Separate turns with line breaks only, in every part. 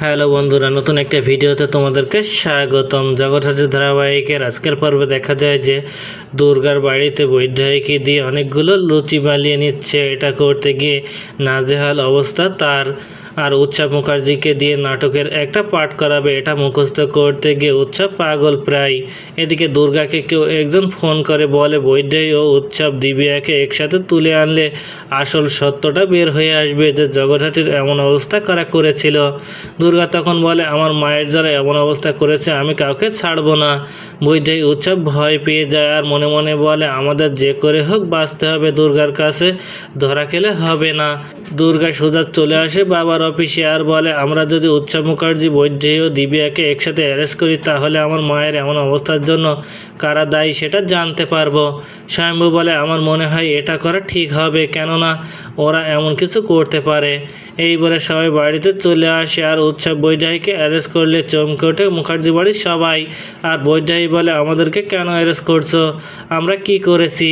Hello বন্ধুরা, নতুন একটা ভিডিওতে তোমাদেরকে স্বাগতম। জগৎহাটের ধারাবাহিকের আজকের পর্বে দেখা যায় যে দুর্গার বাড়িতে বৈদ্যকে দিয়ে অনেকগুলো লুচি বানিয়ে নিচ্ছে। এটা করতে গিয়ে নাজেহাল অবস্থা তার। আর উৎসব মুখার্জিকে দিয়ে নাটকের একটা পাঠ করাবে, এটা মুখস্থ করতে গিয়ে উৎসব পাগল প্রায়। এদিকে দুর্গাকে কেউ একজন ফোন করে বলে বৈদ্যই ও উৎসব দিব্যাকে একসাথে তুলে আনলে আসল সত্যটা বের হয়ে আসবে যে জগৎহাটির এমন অবস্থা কারা করেছিল। দুর্গা তখন বলে আমার মায়ের যারা এমন অবস্থা করেছে আমি কাউকে ছাড়বো না। বৈদ্যই উৎসব ভয় পেয়ে যায় আর মনে মনে বলে আমাদের যে করে হোক বাঁচতে হবে, দুর্গার কাছে ধরা খেলে হবে না। দুর্গা সোজা চলে আসে বাবার অফিসে আর বলে আমরা যদি উৎসব মুখার্জি, বৈদ্যই ও দিব্যাকে একসাথে অ্যারেস্ট করি তাহলে আমার মায়ের এমন অবস্থার জন্য কারা দায়ী সেটা জানতে পারবো। স্বয়ম্ভু বলে আমার মনে হয় এটা করা ঠিক হবে, কেননা ওরা এমন কিছু করতে পারে। এই বলে সবাই বাড়িতে চলে আসে আর উৎসব বৈদ্যকে অ্যারেস্ট করলে চমকে ওঠে মুখার্জি বাড়ির সবাই। আর বৈদ্যই বলে আমাদেরকে কেন অ্যারেস্ট করছো, আমরা কি করেছি?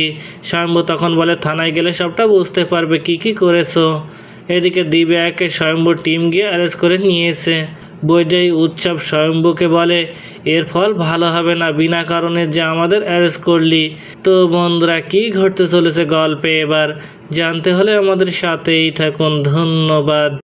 স্বয়ম্ভু তখন বলে থানায় গেলে সবটা বুঝতে পারবে কি করেছো। এদিকে দিব্যাকে স্বয়ম্ভু টিম গিয়ে অ্যারেস্ট করে নিয়েছে। বৈদ্যই উৎসব স্বয়ম্ভুকে বলে এর ফল ভালো হবে না, বিনা কারণে যে আমাদের অ্যারেস্ট করলি। তো বন্ধুরা, কি ঘটতে চলেছে গল্পে এবার জানতে হলে আমাদের সাথেই থাকুন। ধন্যবাদ।